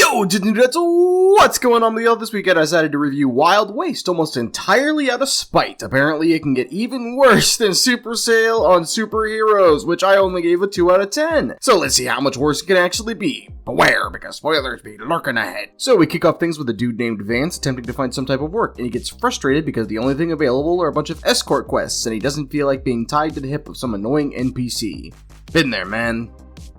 Yo, that's what's going on with y'all this weekend. I decided to review Wild Waste almost entirely out of spite. Apparently it can get even worse than Super Sale on Superheroes, which I only gave a 2 out of 10. So let's see how much worse it can actually be. Beware, because spoilers be lurking ahead. So we kick off things with a dude named Vance attempting to find some type of work, and he gets frustrated because the only thing available are a bunch of escort quests, and he doesn't feel like being tied to the hip of some annoying NPC. Been there, man.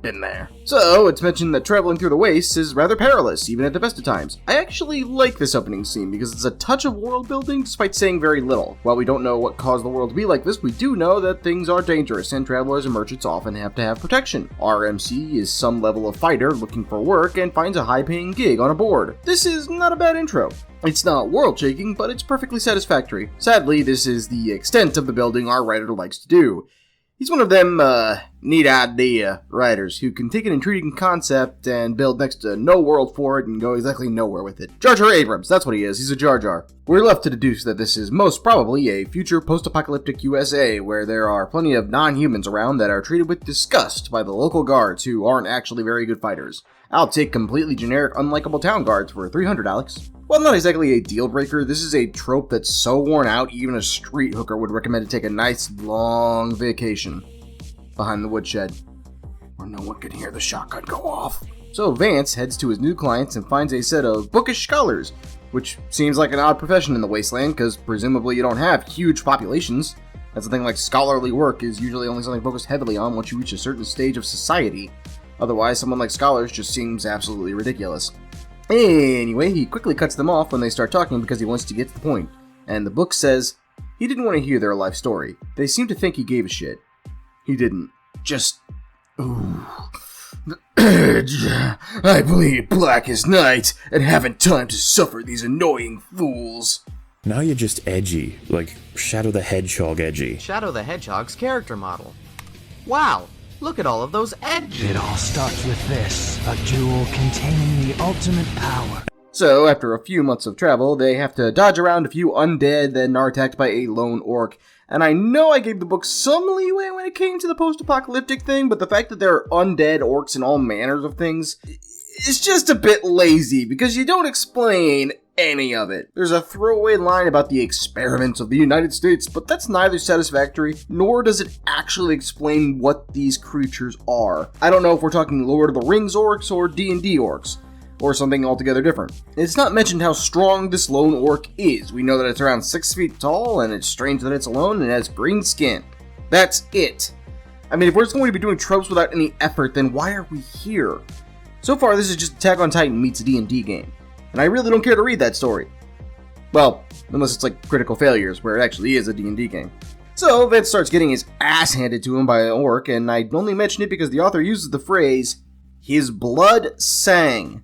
Been there. So, it's mentioned that traveling through the wastes is rather perilous, even at the best of times. I actually like this opening scene because it's a touch of world building despite saying very little. While we don't know what caused the world to be like this, we do know that things are dangerous and travelers and merchants often have to have protection. RMC is some level of fighter looking for work and finds a high-paying gig on a board. This is not a bad intro. It's not world-shaking, but it's perfectly satisfactory. Sadly, this is the extent of the building our writer likes to do. He's one of them, neat idea writers who can take an intriguing concept and build next to no world for it and go exactly nowhere with it. Jar Jar Abrams, that's what he is. He's a Jar Jar. We're left to deduce that this is most probably a future post-apocalyptic USA where there are plenty of non-humans around that are treated with disgust by the local guards who aren't actually very good fighters. I'll take completely generic, unlikable town guards for $300, Alex. While not exactly a deal breaker, this is a trope that's so worn out even a street hooker would recommend to take a nice long vacation behind the woodshed, where no one can hear the shotgun go off. So Vance heads to his new clients and finds a set of bookish scholars, which seems like an odd profession in the wasteland because presumably you don't have huge populations. That's the thing, like scholarly work is usually only something focused heavily on once you reach a certain stage of society. Otherwise, someone like scholars just seems absolutely ridiculous. Anyway, he quickly cuts them off when they start talking because he wants to get to the point. And the book says he didn't want to hear their life story. They seem to think he gave a shit. He didn't. Just... Ooh. The edge. I bleed black as night and haven't time to suffer these annoying fools. Now you're just edgy, like Shadow the Hedgehog edgy. Shadow the Hedgehog's character model. Wow! Look at all of those edges! It all starts with this, a jewel containing the ultimate power. So, after a few months of travel, they have to dodge around a few undead, then are attacked by a lone orc. And I know I gave the book some leeway when it came to the post-apocalyptic thing, but the fact that there are undead orcs and all manners of things is just a bit lazy, because you don't explain any of it. There's a throwaway line about the experiments of the United States, but that's neither satisfactory, nor does it actually explain what these creatures are. I don't know if we're talking Lord of the Rings orcs or D&D orcs, or something altogether different. It's not mentioned how strong this lone orc is. We know that it's around 6 feet tall, and it's strange that it's alone and has green skin. That's it. I mean, if we're just going to be doing tropes without any effort, then why are we here? So far, this is just Attack on Titan meets a D&D game. And I really don't care to read that story. Well, unless it's like Critical Failures, where it actually is a D&D game. So, Vance starts getting his ass handed to him by an orc, and I only mention it because the author uses the phrase, his blood sang.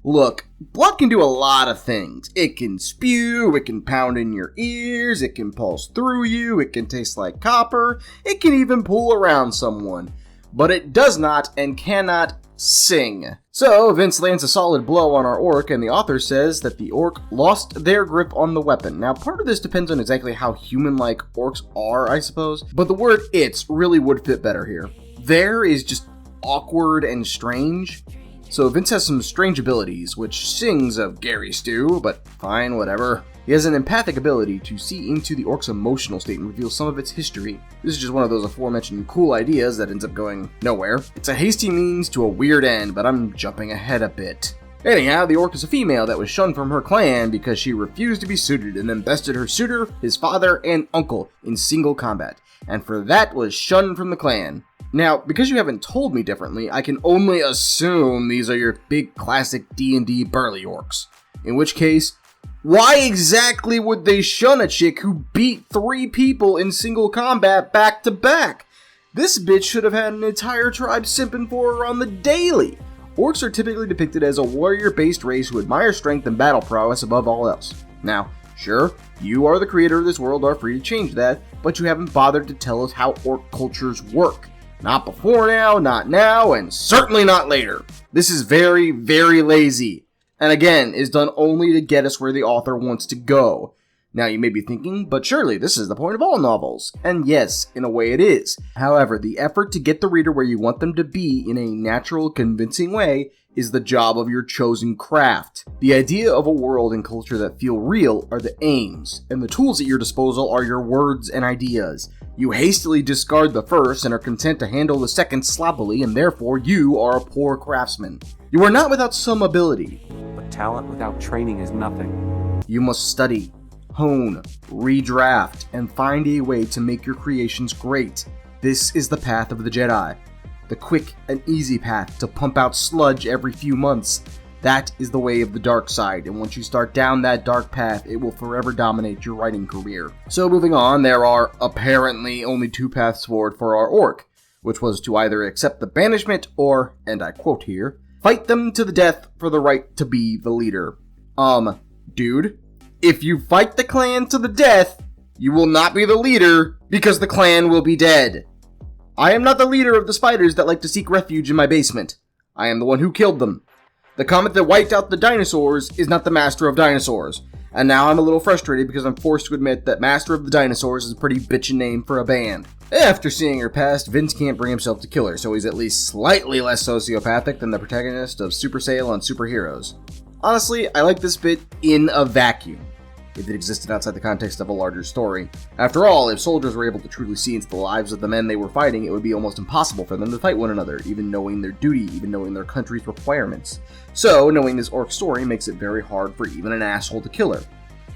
Look, blood can do a lot of things. It can spew, it can pound in your ears, it can pulse through you, it can taste like copper, it can even pull around someone. But it does not and cannot sing. So, Vince lands a solid blow on our orc, and the author says that the orc lost their grip on the weapon. Now, part of this depends on exactly how human-like orcs are, I suppose, but the word "it's" really would fit better here. There is just awkward and strange. So Vince has some strange abilities, which sings of Gary Stew, but fine, whatever. He has an empathic ability to see into the orc's emotional state and reveal some of its history. This is just one of those aforementioned cool ideas that ends up going nowhere. It's a hasty means to a weird end, but I'm jumping ahead a bit. Anyhow, the orc is a female that was shunned from her clan because she refused to be suited and then bested her suitor, his father, and uncle in single combat, and for that was shunned from the clan. Now, because you haven't told me differently, I can only assume these are your big classic D&D burly orcs. In which case, why exactly would they shun a chick who beat 3 people in single combat back to back? This bitch should have had an entire tribe simping for her on the daily. Orcs are typically depicted as a warrior-based race who admire strength and battle prowess above all else. Now, sure, you are the creator of this world, are free to change that, but you haven't bothered to tell us how orc cultures work. Not before now, and certainly not later. This is very, very lazy. And again, is done only to get us where the author wants to go. Now you may be thinking, but surely this is the point of all novels. And yes, in a way it is. However, the effort to get the reader where you want them to be in a natural, convincing way is the job of your chosen craft. The idea of a world and culture that feel real are the aims, and the tools at your disposal are your words and ideas. You hastily discard the first and are content to handle the second sloppily, and therefore you are a poor craftsman. You are not without some ability. But talent without training is nothing. You must study, hone, redraft, and find a way to make your creations great. This is the path of the Jedi. The quick and easy path to pump out sludge every few months. That is the way of the dark side, and once you start down that dark path, it will forever dominate your writing career. So moving on, there are apparently only two paths forward for our orc, which was to either accept the banishment or, and I quote here, fight them to the death for the right to be the leader. Dude, if you fight the clan to the death, you will not be the leader because the clan will be dead. I am not the leader of the spiders that like to seek refuge in my basement. I am the one who killed them. The comet that wiped out the dinosaurs is not the master of dinosaurs. And now I'm a little frustrated because I'm forced to admit that Master of the Dinosaurs is a pretty bitchin' name for a band. After seeing her past, Vince can't bring himself to kill her, so he's at least slightly less sociopathic than the protagonist of Super Sale on Superheroes. Honestly, I like this bit in a vacuum, if it existed outside the context of a larger story. After all, if soldiers were able to truly see into the lives of the men they were fighting, it would be almost impossible for them to fight one another, even knowing their duty, even knowing their country's requirements. So, knowing this orc story makes it very hard for even an asshole to kill her.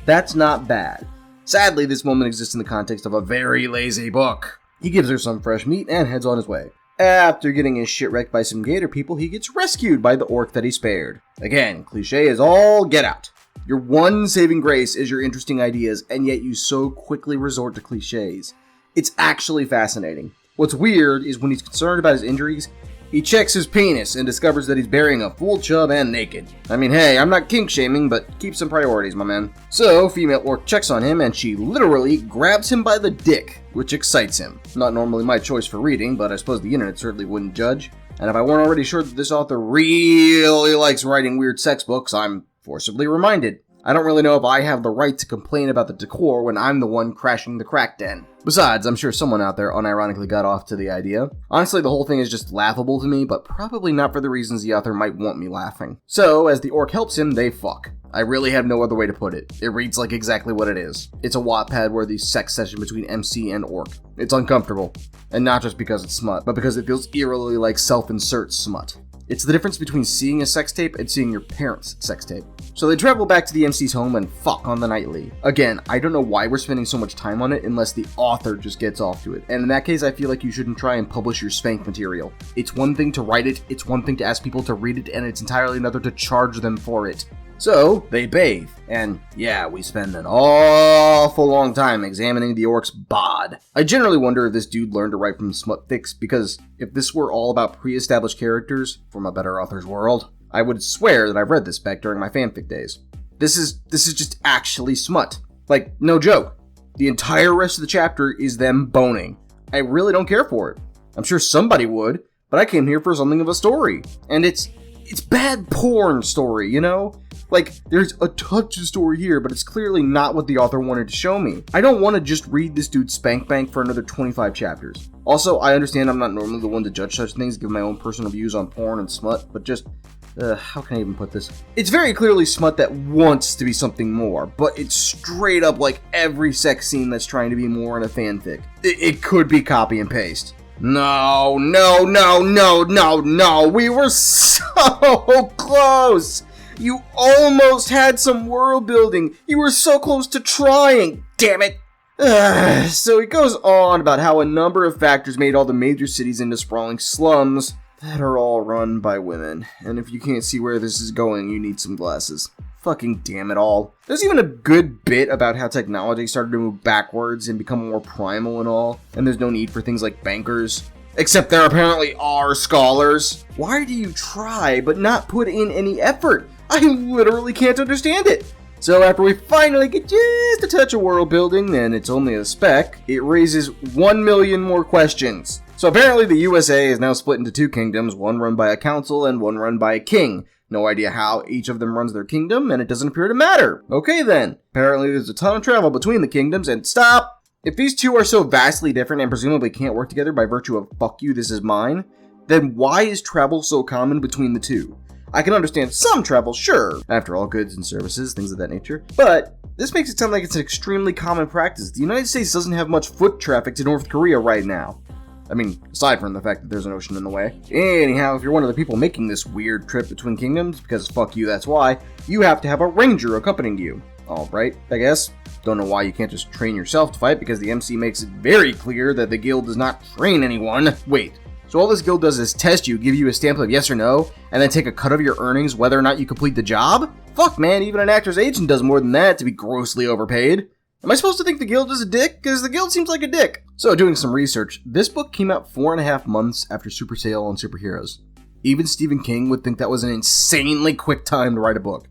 That's not bad. Sadly, this moment exists in the context of a very lazy book. He gives her some fresh meat and heads on his way. After getting his shit wrecked by some gator people, he gets rescued by the orc that he spared. Again, cliche is all get out. Your one saving grace is your interesting ideas, and yet you so quickly resort to cliches. It's actually fascinating. What's weird is when he's concerned about his injuries, he checks his penis and discovers that he's burying a full chub and naked. I mean, hey, I'm not kink shaming, but keep some priorities, my man. So, female orc checks on him and she literally grabs him by the dick, which excites him. Not normally my choice for reading, but I suppose the internet certainly wouldn't judge. And if I weren't already sure that this author really likes writing weird sex books, I'm forcibly reminded. I don't really know if I have the right to complain about the decor when I'm the one crashing the crack den. Besides, I'm sure someone out there unironically got off to the idea. Honestly, the whole thing is just laughable to me, but probably not for the reasons the author might want me laughing. So, as the orc helps him, they fuck. I really have no other way to put it. It reads like exactly what it is. It's a Wattpad-worthy sex session between MC and orc. It's uncomfortable. And not just because it's smut, but because it feels eerily like self-insert smut. It's the difference between seeing a sex tape and seeing your parents' sex tape. So they travel back to the MC's home and fuck on the nightly. Again, I don't know why we're spending so much time on it unless the author just gets off to it. And in that case, I feel like you shouldn't try and publish your spank material. It's one thing to write it, it's one thing to ask people to read it, and it's entirely another to charge them for it. So, they bathe, and yeah, we spend an awful long time examining the orc's bod. I generally wonder if this dude learned to write from Smutfix, because if this were all about pre-established characters from a better author's world, I would swear that I've read this back during my fanfic days. This is just actually smut. Like, no joke. The entire rest of the chapter is them boning. I really don't care for it. I'm sure somebody would, but I came here for something of a story. And it's bad porn story, you know? Like, there's a touch of story here, but it's clearly not what the author wanted to show me. I don't want to just read this dude's spank bank for another 25 chapters. Also, I understand I'm not normally the one to judge such things, give my own personal views on porn and smut, but just, how can I even put this? It's very clearly smut that wants to be something more, but it's straight up like every sex scene that's trying to be more in a fanfic. It could be copy and paste. No, we were so close! You almost had some world building. You were so close to trying. Damn it. So it goes on about how a number of factors made all the major cities into sprawling slums that are all run by women. And if you can't see where this is going, you need some glasses. Fucking damn it all. There's even a good bit about how technology started to move backwards and become more primal and all. And there's no need for things like bankers. Except there apparently are scholars. Why do you try but not put in any effort? I literally can't understand it. So after we finally get just a touch of world building, and it's only a speck, it raises 1 million more questions. So apparently the USA is now split into two kingdoms, one run by a council and one run by a king. No idea how each of them runs their kingdom, and it doesn't appear to matter. Okay then. Apparently there's a ton of travel between the kingdoms, and stop! If these two are so vastly different and presumably can't work together by virtue of fuck you, this is mine, then why is travel so common between the two? I can understand some travel, sure, after all, goods and services, things of that nature, but this makes it sound like it's an extremely common practice. The United States doesn't have much foot traffic to North Korea right now. I mean, aside from the fact that there's an ocean in the way. Anyhow, if you're one of the people making this weird trip between kingdoms, because fuck you, that's why, you have to have a ranger accompanying you. Alright, I guess. Don't know why you can't just train yourself to fight, because the MC makes it very clear that the guild does not train anyone. Wait, so all this guild does is test you, give you a stamp of yes or no, and then take a cut of your earnings whether or not you complete the job? Fuck man, even an actor's agent does more than that to be grossly overpaid. Am I supposed to think the guild is a dick? Because the guild seems like a dick. So, doing some research, this book came out 4.5 months after Super Sale on Superheroes. Even Stephen King would think that was an insanely quick time to write a book.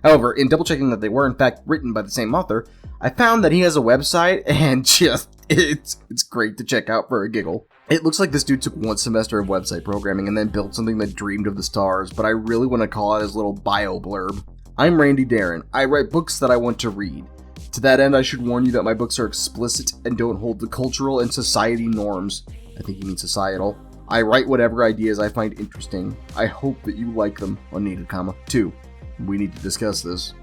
However, in double checking that they were in fact written by the same author, I found that he has a website, and just, it's great to check out for a giggle. It looks like this dude took 1 semester of website programming and then built something that dreamed of the stars, but I really want to call it his little bio blurb. I'm Randy Darren. I write books that I want to read. To that end, I should warn you that my books are explicit and don't hold the cultural and society norms. I think you mean societal. I write whatever ideas I find interesting. I hope that you like them. Unneeded comma. 2. We need to discuss this.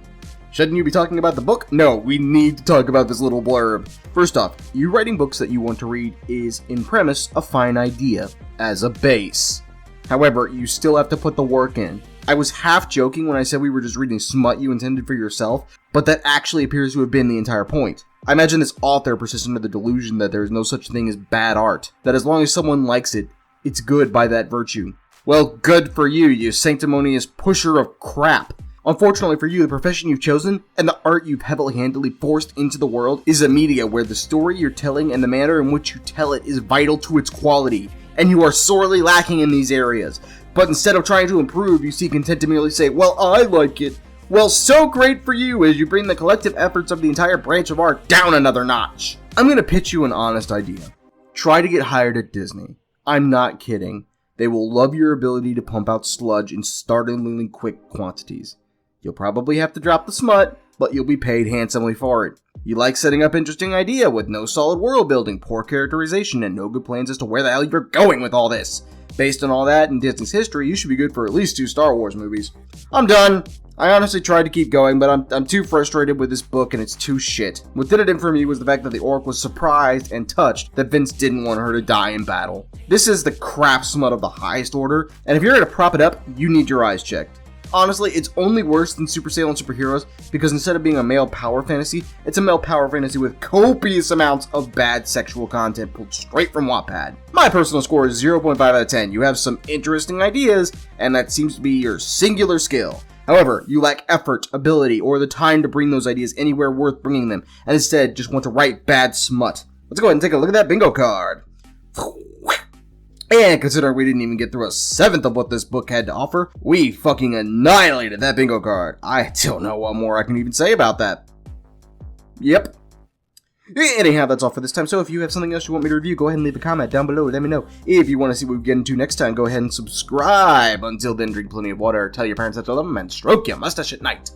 Shouldn't you be talking about the book? No, we need to talk about this little blurb. First off, you writing books that you want to read is, in premise, a fine idea, as a base. However, you still have to put the work in. I was half joking when I said we were just reading smut you intended for yourself, but that actually appears to have been the entire point. I imagine this author persists under the delusion that there is no such thing as bad art, that as long as someone likes it, it's good by that virtue. Well, good for you, you sanctimonious pusher of crap. Unfortunately for you, the profession you've chosen, and the art you've heavily-handedly forced into the world, is a media where the story you're telling and the manner in which you tell it is vital to its quality, and you are sorely lacking in these areas. But instead of trying to improve, you seem content to merely say, well, I like it. Well, so great for you as you bring the collective efforts of the entire branch of art down another notch. I'm gonna pitch you an honest idea. Try to get hired at Disney. I'm not kidding. They will love your ability to pump out sludge in startlingly quick quantities. You'll probably have to drop the smut, but you'll be paid handsomely for it. You like setting up interesting idea with no solid world building, poor characterization, and no good plans as to where the hell you're going with all this. Based on all that and Disney's history, you should be good for at least 2 Star Wars movies. I'm done. I honestly tried to keep going, but I'm too frustrated with this book and it's too shit. What did it in for me was the fact that the orc was surprised and touched that Vince didn't want her to die in battle. This is the crap smut of the highest order, and if you're gonna prop it up, you need your eyes checked. Honestly, it's only worse than Super Sale and Superheroes because instead of being a male power fantasy, it's a male power fantasy with copious amounts of bad sexual content pulled straight from Wattpad. My personal score is 0.5 out of 10. You have some interesting ideas, and that seems to be your singular skill. However, you lack effort, ability, or the time to bring those ideas anywhere worth bringing them, and instead just want to write bad smut. Let's go ahead and take a look at that bingo card. And considering we didn't even get through a 1/7 of what this book had to offer, we fucking annihilated that bingo card. I don't know what more I can even say about that. Yep. Anyhow, that's all for this time. So if you have something else you want me to review, go ahead and leave a comment down below. Let me know. If you want to see what we get into next time, go ahead and subscribe. Until then, drink plenty of water, tell your parents that you love them, and stroke your mustache at night.